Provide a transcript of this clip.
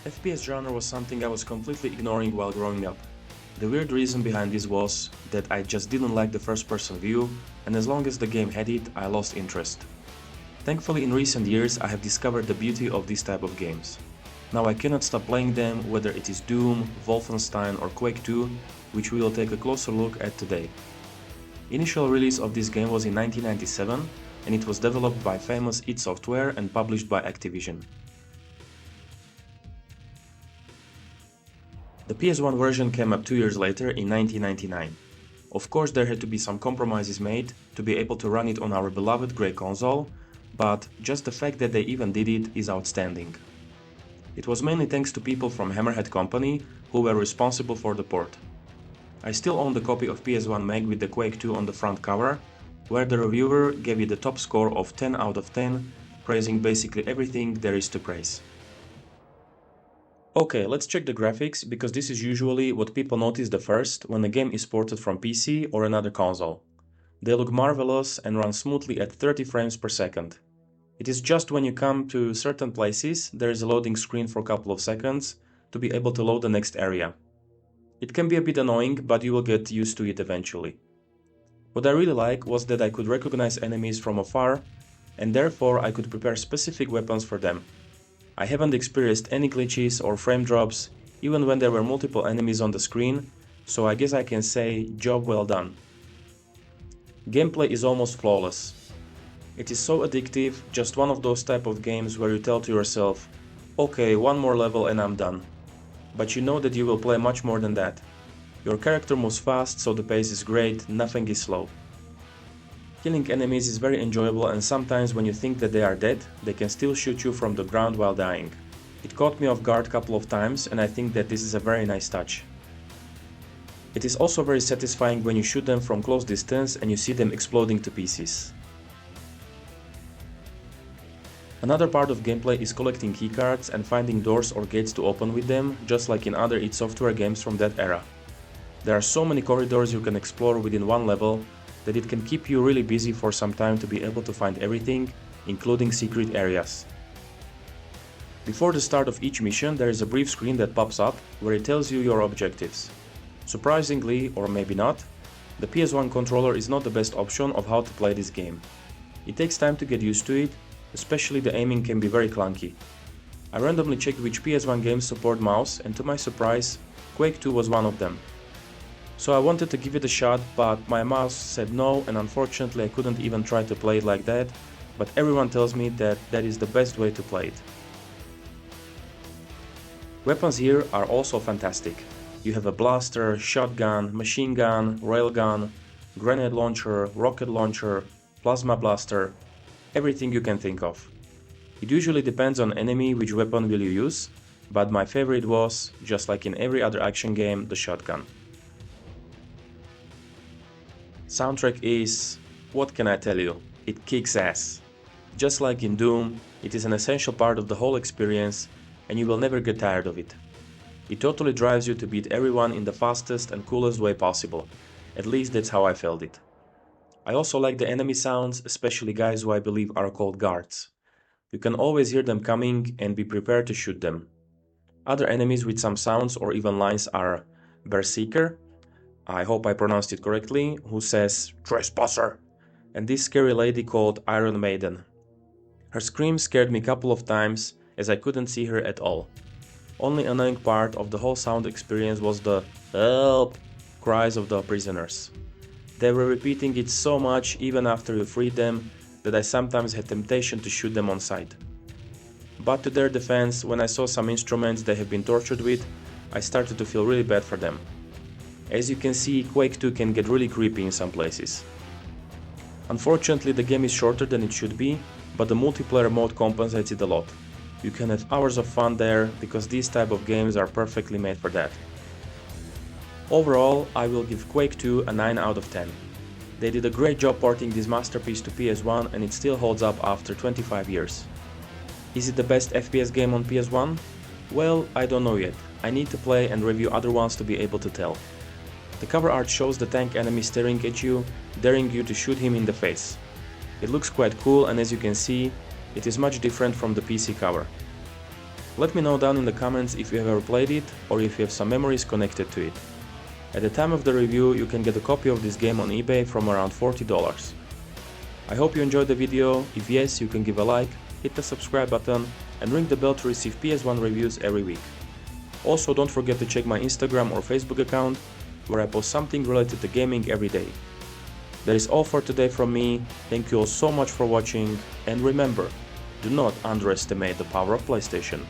FPS genre was something I was completely ignoring while growing up. The weird reason behind this was that I just didn't like the first-person view, and as long as the game had it, I lost interest. Thankfully, in recent years, I have discovered the beauty of this type of games. Now I cannot stop playing them, whether it is Doom, Wolfenstein or Quake 2, which we will take a closer look at today. Initial release of this game was in 1997, and it was developed by famous id Software and published by Activision. The PS1 version came up 2 years later in 1999. Of course, there had to be some compromises made to be able to run it on our beloved grey console, but just the fact that they even did it is outstanding. It was mainly thanks to people from Hammerhead Company who were responsible for the port. I still own the copy of PS1 Mag with the Quake 2 on the front cover, where the reviewer gave it the top score of 10 out of 10, praising basically everything there is to praise. Okay, let's check the graphics, because this is usually what people notice the first when a game is ported from PC or another console. They look marvelous and run smoothly at 30 frames per second. It is just when you come to certain places, there is a loading screen for a couple of seconds to be able to load the next area. It can be a bit annoying, but you will get used to it eventually. What I really like was that I could recognize enemies from afar, and therefore I could prepare specific weapons for them. I haven't experienced any glitches or frame drops, even when there were multiple enemies on the screen, so I guess I can say job well done. Gameplay is almost flawless. It is so addictive, just one of those type of games where you tell to yourself, okay, one more level and I'm done. But you know that you will play much more than that. Your character moves fast, so the pace is great, nothing is slow. Killing enemies is very enjoyable, and sometimes when you think that they are dead, they can still shoot you from the ground while dying. It caught me off guard a couple of times, and I think that this is a very nice touch. It is also very satisfying when you shoot them from close distance and you see them exploding to pieces. Another part of gameplay is collecting keycards and finding doors or gates to open with them, just like in other id Software games from that era. There are so many corridors you can explore within one level that it can keep you really busy for some time to be able to find everything, including secret areas. Before the start of each mission, there is a brief screen that pops up where it tells you your objectives. Surprisingly, or maybe not, the PS1 controller is not the best option of how to play this game. It takes time to get used to it, especially the aiming can be very clunky. I randomly checked which PS1 games support mouse, and to my surprise, Quake 2 was one of them. So I wanted to give it a shot, but my mouse said no, and unfortunately I couldn't even try to play it like that, but everyone tells me that that is the best way to play it. Weapons here are also fantastic. You have a blaster, shotgun, machine gun, railgun, grenade launcher, rocket launcher, plasma blaster, everything you can think of. It usually depends on enemy which weapon will you use, but my favorite was, just like in every other action game, the shotgun. Soundtrack is, what can I tell you, it kicks ass. Just like in Doom, it is an essential part of the whole experience, and you will never get tired of it. It totally drives you to beat everyone in the fastest and coolest way possible. At least that's how I felt it. I also like the enemy sounds, especially guys who I believe are called guards. You can always hear them coming and be prepared to shoot them. Other enemies with some sounds or even lines are Berserker, I hope I pronounced it correctly, who says "Trespasser," and this scary lady called Iron Maiden. Her scream scared me a couple of times as I couldn't see her at all. Only annoying part of the whole sound experience was the "help" cries of the prisoners. They were repeating it so much even after you freed them that I sometimes had temptation to shoot them on sight. But to their defense, when I saw some instruments they have been tortured with, I started to feel really bad for them. As you can see, Quake 2 can get really creepy in some places. Unfortunately, the game is shorter than it should be, but the multiplayer mode compensates it a lot. You can have hours of fun there, because these type of games are perfectly made for that. Overall, I will give Quake 2 a 9 out of 10. They did a great job porting this masterpiece to PS1, and it still holds up after 25 years. Is it the best FPS game on PS1? Well, I don't know yet. I need to play and review other ones to be able to tell. The cover art shows the tank enemy staring at you, daring you to shoot him in the face. It looks quite cool, and as you can see, it is much different from the PC cover. Let me know down in the comments if you have ever played it or if you have some memories connected to it. At the time of the review, you can get a copy of this game on eBay from around $40. I hope you enjoyed the video. If yes, you can give a like, hit the subscribe button and ring the bell to receive PS1 reviews every week. Also, don't forget to check my Instagram or Facebook account, where I post something related to gaming every day. That is all for today from me. Thank you all so much for watching, and remember, do not underestimate the power of PlayStation.